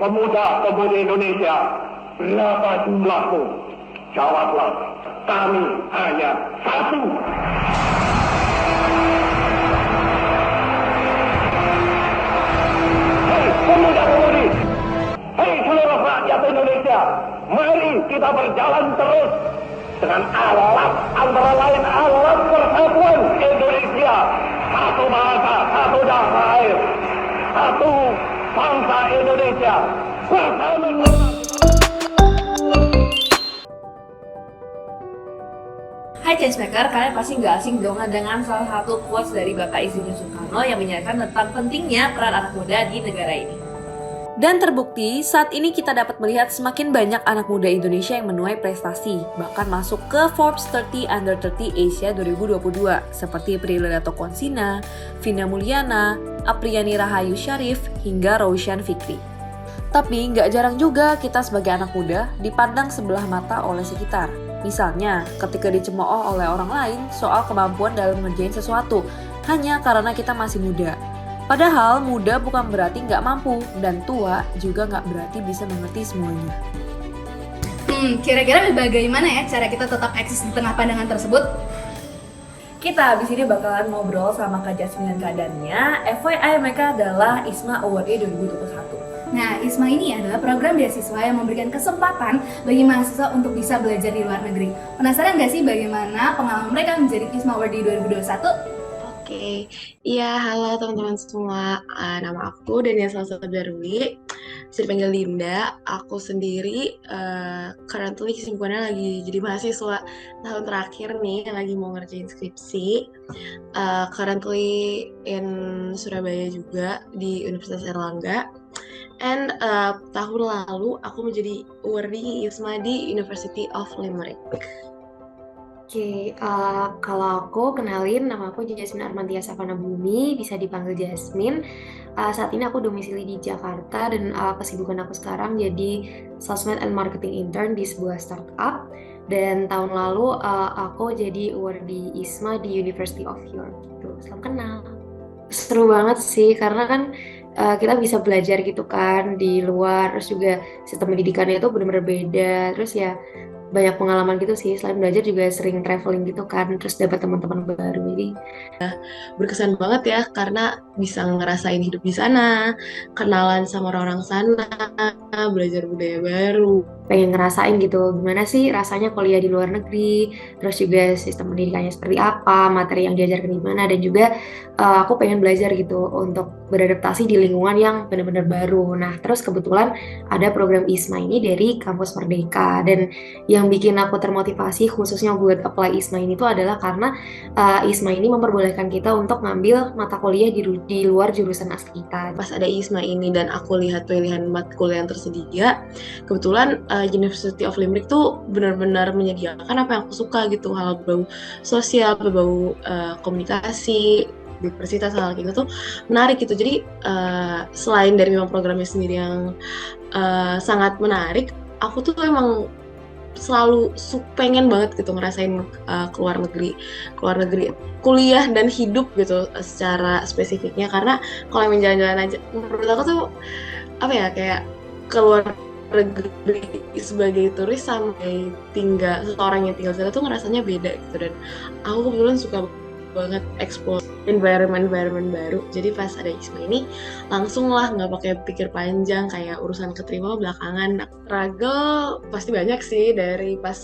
pemuda-pemudi Indonesia, berapa jumlahmu? Jawablah, kami hanya satu. Hei pemuda-pemudi, hei seluruh rakyat Indonesia, mari kita berjalan terus dengan alat, antara lain alat persatuan Indonesia. Satu bahasa, satu tanah air, satu bangsa Indonesia. Bersama-sama. Hai Changemaker, kalian pasti nggak asing dong dengan salah satu quotes dari Bapak Iszurdin Soekarno yang menyatakan tentang pentingnya peran anak muda di negara ini. Dan terbukti, saat ini kita dapat melihat semakin banyak anak muda Indonesia yang menuai prestasi, bahkan masuk ke Forbes 30 Under 30 Asia 2022, seperti Prilly Latuconsina, Vina Mulyana, Apriani Rahayu Syarif, hingga Roshan Fikri. Tapi nggak jarang juga kita sebagai anak muda dipandang sebelah mata oleh sekitar. Misalnya, ketika dicemooh oleh orang lain soal kemampuan dalam ngerjain sesuatu, hanya karena kita masih muda. Padahal muda bukan berarti nggak mampu, dan tua juga nggak berarti bisa mengerti semuanya. Kira-kira bagaimana ya cara kita tetap eksis di tengah pandangan tersebut? Kita abis ini bakalan ngobrol sama Kak Jasmine dan Kak Dania. FYI mereka adalah ISMA Awardee 2021. Nah, ISMA ini adalah program beasiswa yang memberikan kesempatan bagi mahasiswa untuk bisa belajar di luar negeri. Penasaran nggak sih bagaimana pengalaman mereka menjadi ISMA Awardee 2021? Oke, iya halo teman-teman semua. Nama aku Dania Salsadarwi, bisa dipanggil Linda. Aku sendiri currently kesibukannya lagi jadi mahasiswa tahun terakhir nih, yang lagi mau ngerjain skripsi. Currently in Surabaya juga di Universitas Airlangga. And tahun lalu aku menjadi awardee ISMA di University of Limerick. Oke, kalau aku kenalin, nama aku Jasmine Armantia Savana Bumi, bisa dipanggil Jasmine. Saat ini aku domisili di Jakarta dan kesibukan aku sekarang jadi Sosmed and Marketing Intern di sebuah startup. Dan tahun lalu aku jadi awardee ISMA di University of York. Gitu. Salam kenal. Seru banget sih, karena kan kita bisa belajar gitu kan di luar, terus juga sistem pendidikannya itu benar-benar beda. Terus ya banyak pengalaman gitu sih, selain belajar juga sering traveling gitu kan, terus dapat teman-teman baru. Jadi berkesan banget ya karena bisa ngerasain hidup di sana, kenalan sama orang-orang sana, belajar budaya baru. pengen ngerasain gitu gimana sih rasanya kuliah di luar negeri, terus juga sistem pendidikannya seperti apa, materi yang diajarkan gimana, dan juga aku pengen belajar gitu untuk beradaptasi di lingkungan yang benar-benar baru. Nah, terus kebetulan ada program ISMA ini dari Kampus Merdeka, dan yang bikin aku termotivasi khususnya buat apply ISMA ini tuh adalah karena ISMA ini memperbolehkan kita untuk ngambil mata kuliah di luar jurusan asli kita. Pas ada ISMA ini dan aku lihat pilihan matkul yang tersedia, kebetulan University of Limerick tuh benar-benar menyediakan apa yang aku suka gitu, hal berbau sosial, berbau komunikasi, diversitas, hal kayak gitu tuh menarik gitu. Jadi selain dari memang programnya sendiri yang sangat menarik, aku tuh emang selalu pengen banget gitu ngerasain keluar negeri kuliah dan hidup gitu secara spesifiknya. Karena kalau yang jalan-jalan aja, menurut aku tuh apa ya, kayak keluar negeri sebagai turis sama seseorang yang tinggal di sana tuh ngerasanya beda gitu. Dan aku kebetulan suka banget explore environment baru. Jadi pas ada ISMA ini langsung lah, nggak pakai pikir panjang kayak urusan keterima belakangan. Struggle pasti banyak sih, dari pas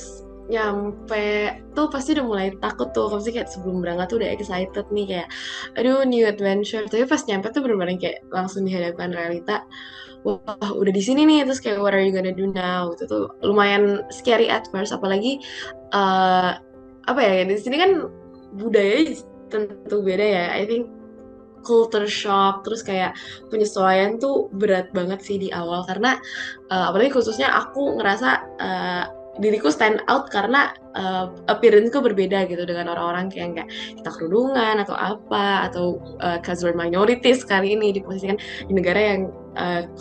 nyampe tuh pasti udah mulai takut tuh, pasti kayak sebelum berangkat tuh udah excited nih kayak aduh new adventure. Tapi pas nyampe tuh bener-bener kayak langsung dihadapkan realita, wah udah di sini nih, terus kayak what are you gonna do now. Itu tuh lumayan scary at first, apalagi apa ya, di sini kan budaya tentu beda ya. I think culture shock, terus kayak penyesuaian tuh berat banget sih di awal, karena apalagi khususnya aku ngerasa diriku stand out karena appearance-ku berbeda gitu dengan orang-orang kayak kita kerudungan atau apa, atau casual minorities kali ini diposisikan di negara yang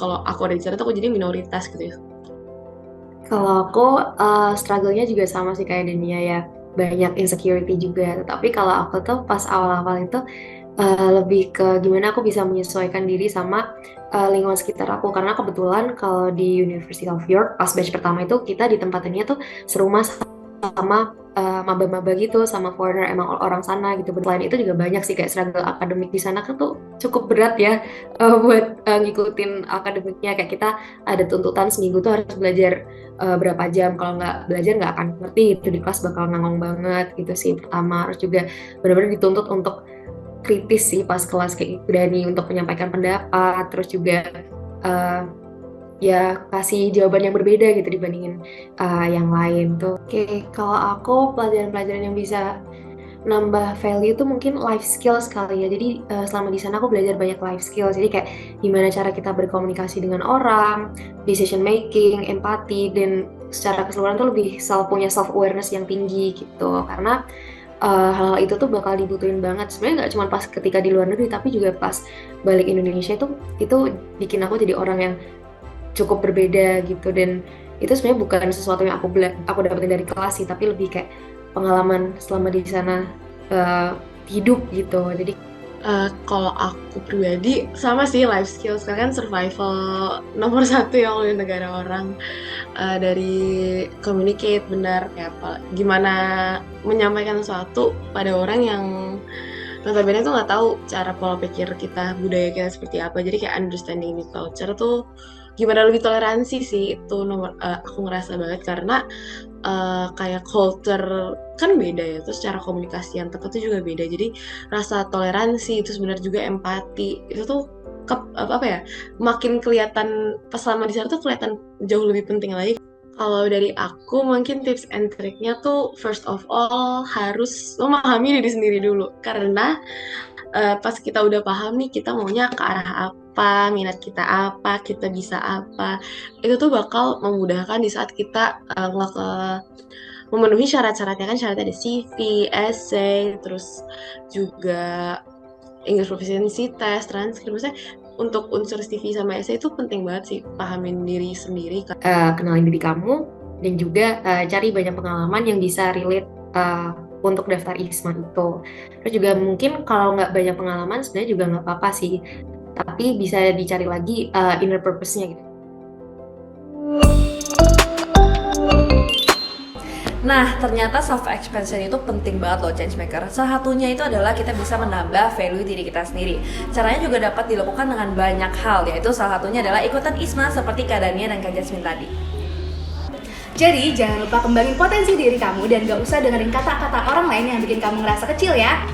kalau aku ada di sana tuh aku jadi minoritas gitu ya. Kalau aku struggle-nya juga sama sih kayak Dania ya, banyak insecurity juga. Tapi kalau aku tuh pas awal-awal itu lebih ke gimana aku bisa menyesuaikan diri sama lingkungan sekitar aku. Karena kebetulan kalau di University of York pas batch pertama itu kita ditempatinnya tuh serumah sama maba-maba gitu, sama foreigner emang orang sana gitu. Selain itu juga banyak sih kayak struggle akademik di sana kan tuh cukup berat ya, buat ngikutin akademiknya. Kayak kita ada tuntutan seminggu tuh harus belajar berapa jam, kalau nggak belajar nggak akan ngerti gitu, di kelas bakal ngangong banget gitu sih pertama. Terus juga benar-benar dituntut untuk kritis sih pas kelas, kayak berani untuk menyampaikan pendapat, terus juga eh, ya kasih jawaban yang berbeda gitu dibandingin yang lain tuh. Oke, kalau aku pelajaran-pelajaran yang bisa nambah value tuh mungkin life skills kali ya. Jadi selama di sana aku belajar banyak life skills. Jadi kayak gimana cara kita berkomunikasi dengan orang, decision making, empati, dan secara keseluruhan tuh lebih punya self awareness yang tinggi gitu. Karena hal-hal itu tuh bakal dibutuhin banget. Sebenarnya nggak cuma pas ketika di luar negeri, tapi juga pas balik Indonesia itu bikin aku jadi orang yang cukup berbeda gitu. Dan itu sebenarnya bukan sesuatu yang aku dapetin dari kelas sih, tapi lebih kayak pengalaman selama di sana hidup gitu. Jadi Kalau aku pribadi sama sih, life skills karena kan survival nomor satu ya kalau di negara orang. Dari communicate benar kayak apa, gimana menyampaikan sesuatu pada orang yang notabene tuh nggak tahu cara pola pikir kita, budaya kita seperti apa. Jadi kayak understanding the culture tuh gimana lebih toleransi sih, itu nomor aku ngerasa banget karena kayak culture kan beda ya, terus cara komunikasi yang tepat itu juga beda. Jadi rasa toleransi itu sebenarnya juga empati itu tuh apa ya, makin kelihatan pas selama di sana tuh kelihatan jauh lebih penting lagi. Kalau dari aku mungkin tips and triknya tuh first of all harus memahami diri sendiri dulu, karena pas kita udah paham nih kita maunya ke arah apa, minat kita apa, kita bisa apa, itu tuh bakal memudahkan di saat kita memenuhi syarat-syaratnya. Kan syaratnya ada CV, essay, terus juga English proficiency test, transkrip. Maksudnya untuk unsur CV sama essay itu penting banget sih, pahamin diri sendiri. kenalin diri kamu, dan juga cari banyak pengalaman yang bisa relate untuk daftar ISMA itu. Terus juga mungkin kalau nggak banyak pengalaman sebenarnya juga nggak apa-apa sih, tapi bisa dicari lagi inner purpose-nya gitu. Nah, ternyata self expansion itu penting banget loh, changemaker. Salah satunya itu adalah kita bisa menambah value diri kita sendiri. Caranya juga dapat dilakukan dengan banyak hal, yaitu salah satunya adalah ikutan ISMA seperti Kak Dania dan Kak Jasmine tadi. Jadi jangan lupa kembangin potensi diri kamu dan gak usah dengerin kata-kata orang lain yang bikin kamu ngerasa kecil ya.